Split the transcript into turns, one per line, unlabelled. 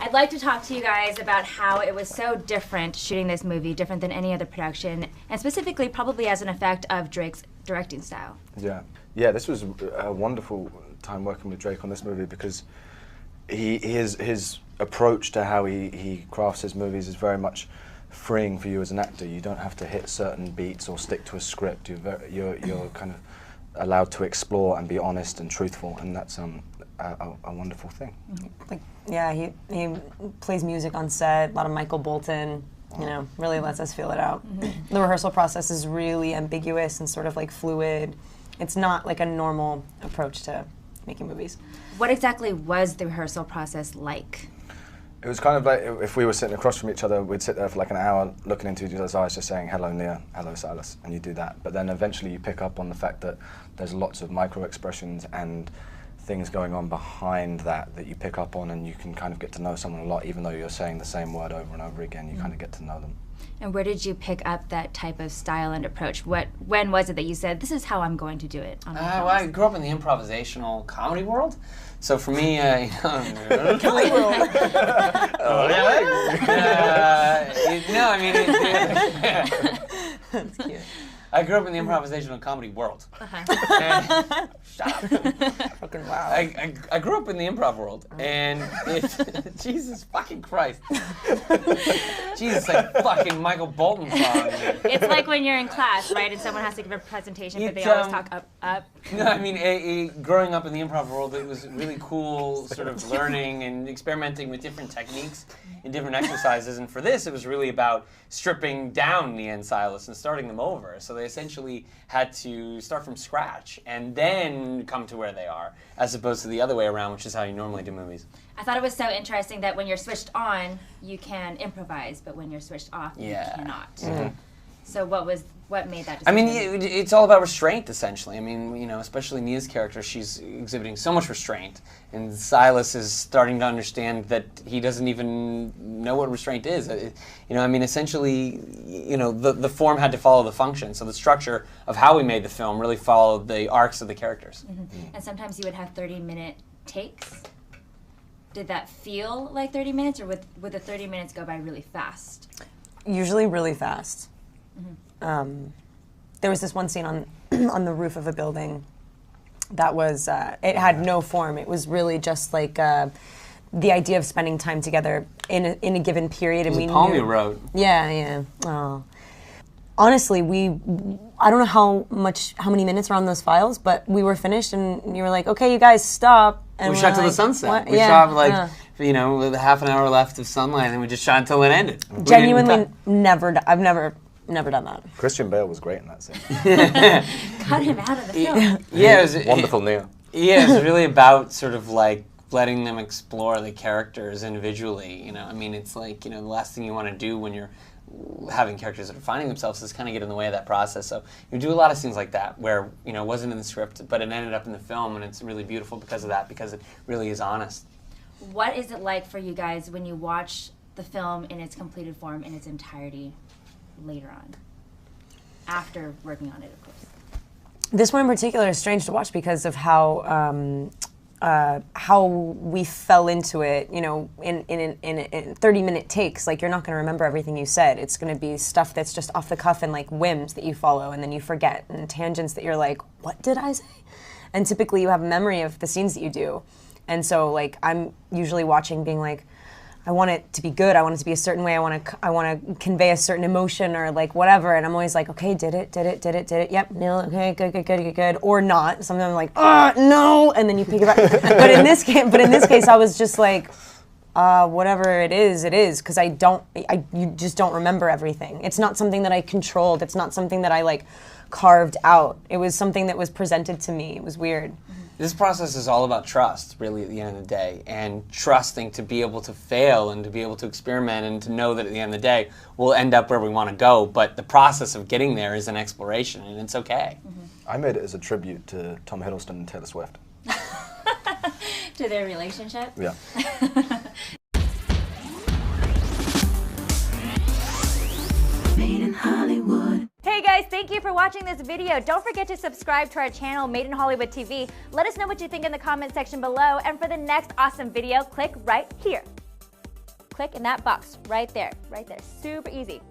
I'd like to talk to you guys about how it was so different shooting this movie, different than any other production, and specifically probably as an effect of Drake's directing style.
Yeah, this was a wonderful time working with Drake on this movie because his approach to how he crafts his movies is very much freeing for you as an actor. You don't have to hit certain beats or stick to a script. You're kind of allowed to explore and be honest and truthful, and that's a wonderful thing.
Like, yeah, he plays music on set, a lot of Michael Bolton, you know, really lets us feel it out. The rehearsal process is really ambiguous and sort of like fluid. It's not like a normal approach to making movies.
What exactly was the rehearsal process like?
It was kind of like if we were sitting across from each other, we'd sit there for like an hour looking into each other's eyes just saying, hello Nia, hello Silas, and you do that. But then eventually you pick up on the fact that there's lots of micro expressions and things going on behind that you pick up on, and you can kind of get to know someone a lot even though you're saying the same word over and over again. You kind of get to know them.
And where did you pick up that type of style and approach? When was it that you said, this is how I'm going to do it on my
Well, I grew up in the improvisational comedy world. So for me, comedy world. No, I mean,
That's cute.
I grew up in the improvisational comedy world. Shut up.
Fucking wow.
I grew up in the improv world, and Jesus fucking Christ. Jesus, like fucking Michael Bolton song.
It's like when you're in class, right, and someone has to give a presentation, but they always talk up.
No, I mean, growing up in the improv world, it was really cool sort of learning and experimenting with different techniques and different exercises, and for this, it was really about stripping down Nia and Silas and starting them over. So they essentially had to start from scratch and then come to where they are, as opposed to the other way around, which is how you normally do movies.
I thought it was so interesting that when you're switched on, you can improvise, but when you're switched off, you cannot. So what made that decision?
I mean, it's all about restraint, essentially. I mean, you know, especially Nia's character, she's exhibiting so much restraint, and Silas is starting to understand that he doesn't even know what restraint is. You know, I mean, essentially, you know, the form had to follow the function, so the structure of how we made the film really followed the arcs of the characters.
And sometimes you would have 30-minute takes. Did that feel like 30 minutes, or would the 30 minutes go by really fast?
Usually really fast. There was this one scene on the roof of a building that was, it had no form. It was really just like the idea of spending time together in a given period.
It was a poem you wrote.
Yeah. Oh. Honestly, I don't know how many minutes were on those files, but we were finished and you were like, okay, you guys stop. And
we shot till the sunset. We shot like, you know, with half an hour left of sunlight, and we just shot until it ended.
Genuinely I've never done that.
Christian Bale was great in that scene.
Cut him out of the film.
Yeah, it was
wonderful, Nia.
Yeah, it was really about sort of like letting them explore the characters individually. You know, I mean, it's like, you know, the last thing you want to do when you're having characters that are finding themselves is kind of get in the way of that process. So you do a lot of things like that where, you know, it wasn't in the script, but it ended up in the film, and it's really beautiful because of that, because it really is honest.
What is it like for you guys when you watch the film in its completed form, in its entirety, later on, after working on it, of course?
This one in particular is strange to watch because of how we fell into it. You know, in 30-minute takes. Like, you're not going to remember everything you said. It's going to be stuff that's just off the cuff and like whims that you follow, and then you forget, and tangents that you're like, what did I say? And typically you have a memory of the scenes that you do, and so like I'm usually watching, being like, I want it to be good. I want it to be a certain way. I want to convey a certain emotion or like whatever. And I'm always like, okay, did it? Yep, nailed it. Okay, good. Or not. Sometimes I'm like, no. And then you pick it back. But in this case, I was just like, whatever it is, because you just don't remember everything. It's not something that I controlled. It's not something that I like carved out. It was something that was presented to me. It was weird.
This process is all about trust, really, at the end of the day, and trusting to be able to fail and to be able to experiment and to know that at the end of the day, we'll end up where we want to go, but the process of getting there is an exploration, and it's okay.
I made it as a tribute to Tom Hiddleston and Taylor Swift.
To their relationship?
Yeah.
Made in Hollywood.
Hey guys, thank you for watching this video. Don't forget to subscribe to our channel, Made in Hollywood TV. Let us know what you think in the comment section below, and for the next awesome video, click right here.
click in that box right there, super easy.